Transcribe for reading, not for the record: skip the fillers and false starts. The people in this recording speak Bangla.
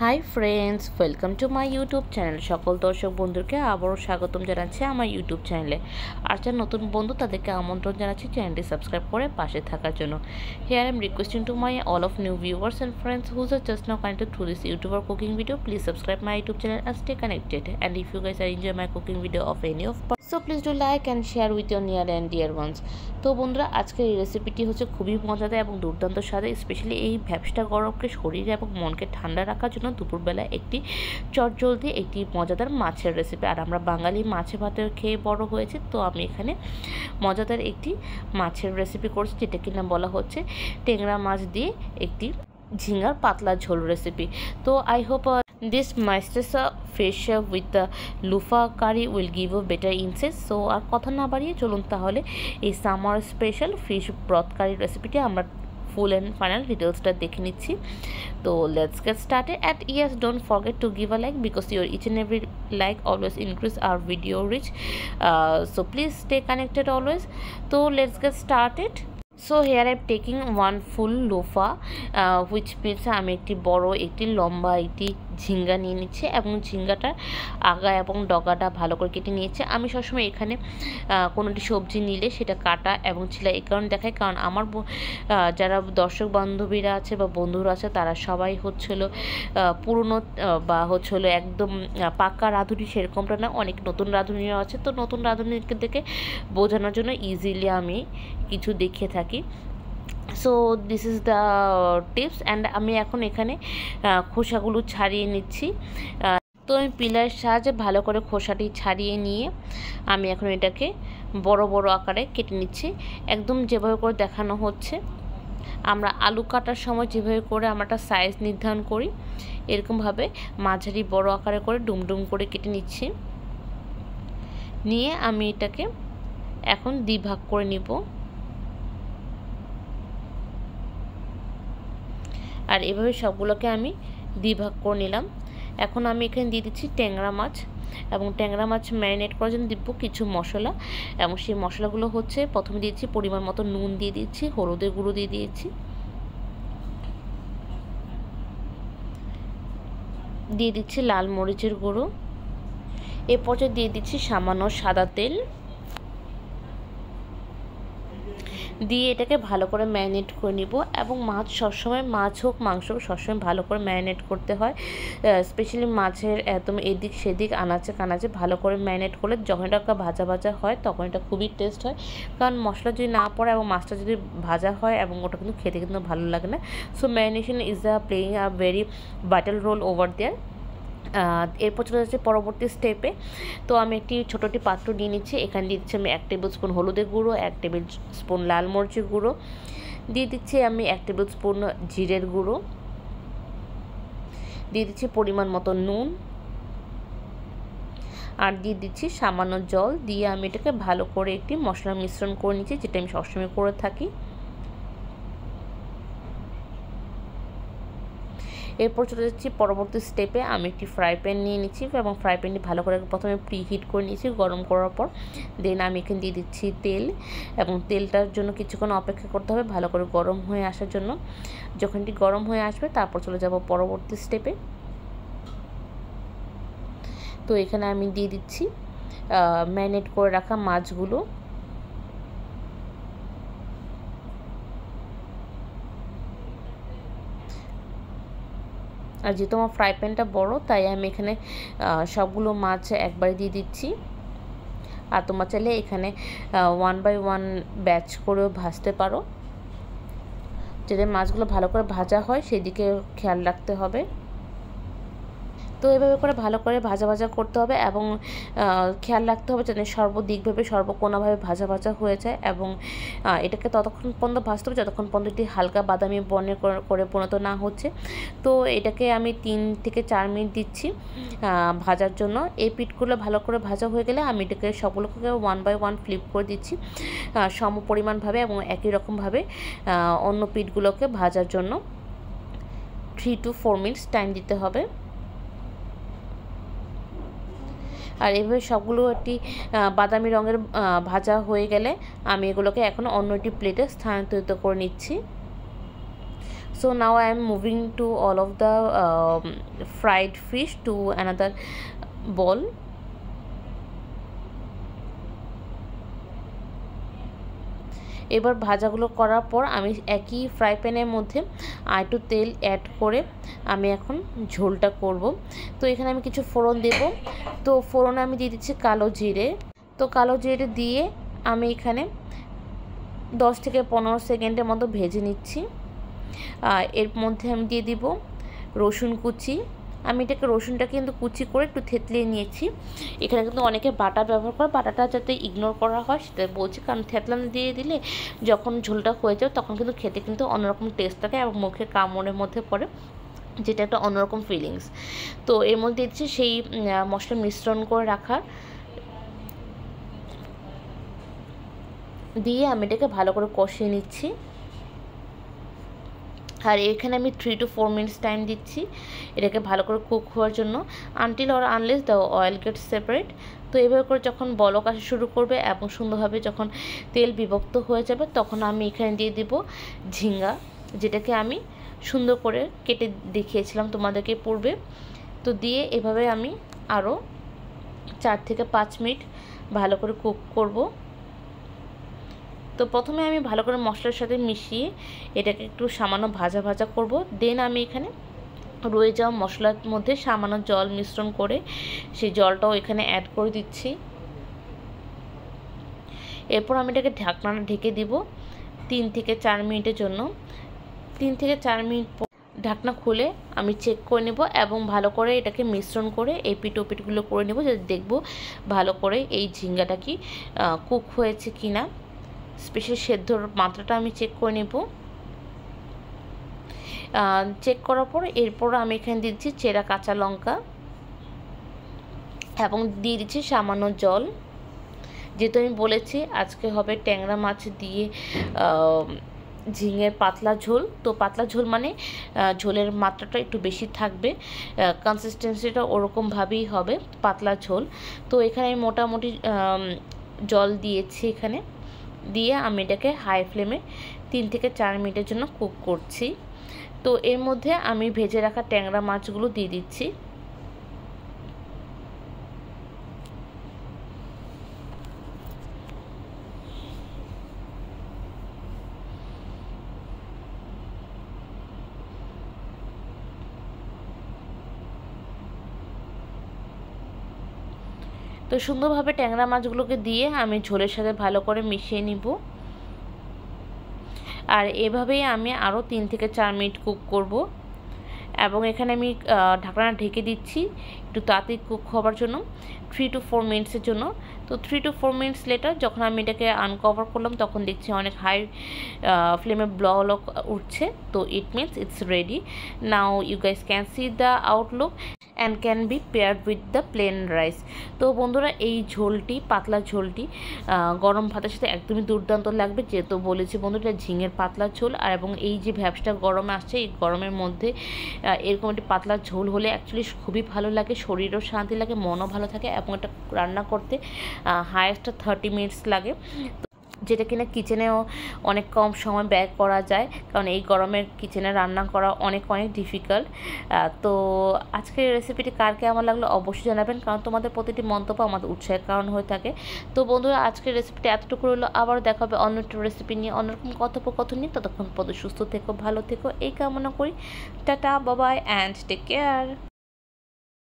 Hi friends, welcome to my YouTube channel. সকল দর্শক বন্ধুকে আবারও স্বাগতম জানাচ্ছি আমার ইউটিউব চ্যানেলে। আর যারা নতুন বন্ধু তাদেরকে আমন্ত্রণ জানাচ্ছি চ্যানেলটি সাবস্ক্রাইব করে পাশে থাকার জন্য। Here I am requesting to my all of new viewers and friends whose are just now connected through this YouTube or cooking video. Please subscribe my YouTube channel and stay connected. And if you guys are enjoy my cooking video of any of, so please do like and share with your near and dear ones. তো বন্ধুরা, আজকের এই রেসিপিটি হচ্ছে খুবই মজাদার এবং দুর্দান্ত স্বাদে। স্পেশালি এই ভ্যাপসটা গরমকে শরীর এবং মনকে ঠান্ডা রাখার জন্য দুপুরবেলা একটি চটজলদি একটি মজাদার মাছের রেসিপি। আর আমরা বাঙালি মাছে ভাতে খেয়ে বড় হয়েছি, তো আমি এখানে মজাদার একটি মাছের রেসিপি করছি, যেটা কিনা বলা হচ্ছে টেংরা মাছ দিয়ে একটি ঝিঙার পাতলা ঝোল রেসিপি। তো I hope this maestesa fish with the lufa curry will give a better insight. So আর কথা না বাড়িয়ে চলুন তাহলে এই summer special fish broth curry রেসিপিটি আমরা ফুল অ্যান্ড ফাইনাল ডিটেলসটা দেখে নিচ্ছি। তো let's get started at yes don't forget to give a like because your each and every like always increase our video reach, so please stay connected always. তো let's get started. So here I am taking one full lofa, which means আমি একটি বড় একটি লম্বা একটি ঝিঙ্গা নিয়ে নিচ্ছি এবং ঝিঙ্গাটার আগা এবং ডগাটা ভালো করে কেটে নিয়েছি। আমি সবসময় এখানে কোনোটি সবজি নিলে সেটা কাটা এবং ছিলা এই কারণে দেখায়, কারণ আমার যারা দর্শক বান্ধবীরা আছে বা বন্ধুরা আছে তারা সবাই হচ্ছিল পুরনো বা হচ্ছিল একদম পাক্কা রাঁধুনি, সেরকমটা না, অনেক নতুন রাঁধুনিও আছে। তো নতুন রাঁধুনিকে দেখে বোঝানোর জন্য ইজিলি আমি কিছু দেখিয়ে থাকি। So this is the tips. And আমি এখন এখানে খোসাগুলো ছাড়িয়ে নিচ্ছি। তো আমি পিলারের সাহায্যে ভালো করে খোসাটি ছাড়িয়ে নিয়ে আমি এখন এটাকে বড় বড় আকারে কেটে নিচ্ছি, একদম যেভাবে করে দেখানো হচ্ছে। আমরা আলু কাটার সময় যেভাবে করে আমরা একটা সাইজ নির্ধারণ করি, এরকমভাবে মাঝারি বড় আকারে করে ডুমডুম করে কেটে নিচ্ছি। নিয়ে আমি এটাকে এখন দ্বিভাগ করে নিব। আর এভাবে সবগুলোকে আমি দ্বিভাগ করে নিলাম। এখন আমি এখানে দিয়ে দিচ্ছি ট্যাংরা মাছ, এবং ট্যাংরা মাছ ম্যারিনেট করার জন্য দিব কিছু মশলা, এবং সেই মশলাগুলো হচ্ছে প্রথমে দিয়েছি পরিমাণ মতো নুন দিয়ে দিচ্ছি, হলুদের গুঁড়ো দিয়ে দিয়েছি, দিয়ে দিচ্ছি লাল মরিচের গুঁড়ো, এ পর্যায়ে দিয়ে দিচ্ছি সামান্য সাদা তেল, দিয়ে এটাকে ভালো করে ম্যারিনেট করে নিব। এবং মাছ সবসময়, মাছ হোক মাংস হোক, সবসময় ভালো করে ম্যারিনেট করতে হয়। স্পেশালি মাছের একদম এদিক সেদিক আনাচে কানাচে ভালো করে ম্যারিনেট করলে যখন এটা ভাজা ভাজা হয় তখন এটা খুবই টেস্ট হয়। কারণ মশলা যদি না পড়ে এবং মাছটা যদি ভাজা হয় এবং ওটা কিন্তু খেতে কিন্তু ভালো লাগে না। So marination is playing a very vital role over there. এরপর চলে যাচ্ছে পরবর্তী স্টেপে। তো আমি একটি ছোটোটি পাত্র নিয়ে নিচ্ছি, এখানে দিয়ে দিচ্ছি আমি 1 টেবিল স্পুন হলুদের গুঁড়ো, 1 টেবিল স্পুন লাল মরিচের গুঁড়ো, দিয়ে দিচ্ছি আমি 1 টেবিল স্পুন জিরের গুঁড়ো, দিয়ে দিচ্ছি পরিমাণ মতো নুন, আর দিয়ে দিচ্ছি সামান্য জল। দিয়ে আমি এটাকে ভালো করে একটি মশলা মিশ্রণ করে নিচ্ছি, যেটা আমি সবসময় করে থাকি। এরপর চলে যাচ্ছি পরবর্তী স্টেপে। আমি একটি ফ্রাই প্যান নিয়ে নিচ্ছি এবং ফ্রাই প্যানটি ভালো করে প্রথমে প্রিহিট করে নিয়েছি গরম করার পর। দেন আমি এখানে দিয়ে দিচ্ছি তেল, এবং তেলটার জন্য কিছুক্ষণ অপেক্ষা করতে হবে ভালো করে গরম হয়ে আসার জন্য। যখন এটি গরম হয়ে আসবে তারপর চলে যাব পরবর্তী স্টেপে। তো এখানে আমি দিয়ে দিচ্ছি ম্যারিনেট করে রাখা মাছগুলো, আর যেহেতু আমার ফ্রাই প্যানটা বড় তাই আমি এখানে সবগুলো মাছ একবারে দিয়ে দিচ্ছি। আর তোমরা চাইলে এখানে 1 বাই 1 ব্যাচ করেও ভাজতে পারো, যাতে মাছগুলো ভালো করে ভাজা হয় সেদিকে খেয়াল রাখতে হবে। তো এভাবে করে ভালো করে ভাজা ভাজা করতে হবে এবং খেয়াল রাখতে হবে যাতে সর্বদিকভাবে সর্বকোণাভাবে ভাজা ভাজা হয়ে যায়। এবং এটাকে ততক্ষণ পর্যন্ত ভাজতে হবে যতক্ষণ পর্যন্ত এটি হালকা বাদামি বর্ণের করে পরিণত না হচ্ছে। তো এটাকে আমি 3 থেকে 4 মিনিট দিচ্ছি ভাজার জন্য। এই পিঠগুলো ভালো করে ভাজা হয়ে গেলে আমি এটাকে সবগুলোকে 1 বাই 1 ফ্লিপ করে দিচ্ছি সম পরিমাণভাবে, এবং একই রকমভাবে অন্য পিঠগুলোকে ভাজার জন্য 3 to 4 মিনিটস টাইম দিতে হবে। আর এইভাবে সবগুলো একটি বাদামি রঙের ভাজা হয়ে গেলে আমি এগুলোকে এখন অন্য একটি প্লেটে স্থানান্তরিত করে নিচ্ছি। So now I am moving to all of the fried fish to another bowl. এবার ভাজাগুলো করার পর আমি একই ফ্রাই প্যানের মধ্যে একটু তেল অ্যাড করে আমি এখন ঝোলটা করব। তো এখানে আমি কিছু ফোড়ন দেব। তো ফোড়নে আমি দিয়ে দিচ্ছি কালো জিরে। তো কালো জিরে দিয়ে আমি এখানে 10 থেকে 15 সেকেন্ডের মতো ভেজে নিচ্ছি। এর মধ্যে আমি দিয়ে দিব রসুন কুচি। আমি এটাকে রসুনটা কিন্তু কুচি করে একটু থেতলিয়ে নিয়েছি। এখানে কিন্তু অনেকে বাটা ব্যবহার করে, বাটাটা যাতে ইগনোর করা হয় সেটা বলছি, কারণ থেতলানো দিয়ে দিলে যখন ঝোলটা হয়ে যায় তখন কিন্তু খেতে কিন্তু অন্যরকম টেস্ট থাকে এবং মুখে কামড়ের মধ্যে পড়ে, যেটা একটা অন্যরকম ফিলিংস। তো এর মধ্যে দিচ্ছি সেই মশলা মিশ্রণ করে রাখা, দিয়ে আমি এটাকে ভালো করে কষিয়ে নিচ্ছি। আর এখানে আমি 3 to 4 মিনিটস টাইম দিচ্ছি এটাকে ভালো করে কুক হওয়ার জন্য, until or unless the oil gets separate. তো এভাবে করে যখন বলক আসা শুরু করবে এবং সুন্দরভাবে যখন তেল বিভক্ত হয়ে যাবে তখন আমি এখানে দিয়ে দিব ঝিঙ্গা, যেটাকে আমি সুন্দর করে কেটে দেখিয়েছিলাম তোমাদেরকে পূর্বে। তো দিয়ে এভাবে আমি আরও 4 থেকে 5 মিনিট ভালো করে কুক করব। তো প্রথমে আমি ভালো করে মশলার সাথে মিশিয়ে এটাকে একটু সামান্য ভাজা ভাজা করব। দেন আমি এখানে রয়ে যাওয়া মশলার মধ্যে সামান্য জল মিশ্রণ করে সেই জলটাও এখানে অ্যাড করে দিচ্ছি। এরপর আমি এটাকে ঢাকনাটা ঢেকে দিব 3 থেকে 4 মিনিটের জন্য। 3 থেকে 4 মিনিট ঢাকনা খুলে আমি চেক করে নেব এবং ভালো করে এটাকে মিশ্রণ করে এই পিঠগুলো করে নেব, যাতে দেখব ভালো করে এই ঝিঙ্গাটা কি কুক হয়েছে কিনা। স্পেশাল সেদ্ধর মাত্রাটা আমি চেক করে নেব। চেক করার পর এরপর আমি এখানে দিচ্ছি চেরা কাঁচা লঙ্কা এবং দিয়ে দিচ্ছি সামান্য জল। যেহেতু আমি বলেছি আজকে হবে ট্যাংরা মাছ দিয়ে ঝিঙের পাতলা ঝোল, তো পাতলা ঝোল মানে ঝোলের মাত্রাটা একটু বেশি থাকবে, কনসিস্টেন্সিটা ওরকমভাবেই হবে পাতলা ঝোল। তো এখানে আমি মোটামুটি জল দিয়েছি এখানে, দিয়ে আমি এটাকে হাই ফ্লেমে 3 থেকে 4 মিনিটের জন্য কুক করছি। তো এর মধ্যে আমি ভেজে রাখা ট্যাংরা মাছগুলো দিয়ে দিচ্ছি। তো সুন্দরভাবে ট্যাংরা মাছগুলোকে দিয়ে আমি ঝোলের সাথে ভালো করে মিশিয়ে নিব। আর এভাবেই আমি আরও 3 থেকে 4 মিনিট কুক করব এবং এখানে আমি ঢাকনা ঢেকে দিচ্ছি একটু তাড়াতাড়ি কুক হওয়ার জন্য 3 to 4 মিনিটসের জন্য। তো 3 to 4 মিনিটস লেটার যখন আমি এটাকে আনকভার করলাম তখন দেখছি অনেক হাই ফ্লেমে ব্লক উঠছে। তো it means it's ready. Now you guys can see the outlook and can be paired with the plain rice. তো বন্ধুরা এই ঝোলটি, পাতলা ঝোলটি গরম ভাতের সাথে একদমই দুর্দান্ত লাগবে, যেহেতু বলেছি বন্ধুরা ঝিঙের পাতলা ঝোল। আর এবং এই যে ভ্যাপসটা গরমে আসছে, এই গরমের মধ্যে এরকম একটি পাতলা ঝোল হলে অ্যাকচুয়ালি খুবই ভালো লাগে, শরীরও শান্তি লাগে, মনও ভালো থাকে এবং এটা রান্না করতে হায়েস্ট 30 মিনিটস লাগে, যেটা কিনা কিচেনেও অনেক কম সময় ব্যয় করা যায়, কারণ এই গরমের কিচেনে রান্না করা অনেক ডিফিকাল্ট। তো আজকের রেসিপিটি কার কেমন লাগলো অবশ্যই জানাবেন, কারণ তোমাদের প্রতিটি মন্তব্য আমাদের উৎসাহের কারণ হয়ে থাকে। তো বন্ধুরা আজকের রেসিপিটি এতটুকু রইলো, আবার দেখা হবে অন্য একটা রেসিপি নিয়ে, অন্যরকম কথোপকথন নিয়ে। ততক্ষণ পর্যন্ত সুস্থ থেকো, ভালো থেকো এই কামনা করি। Tata, bye bye and take care.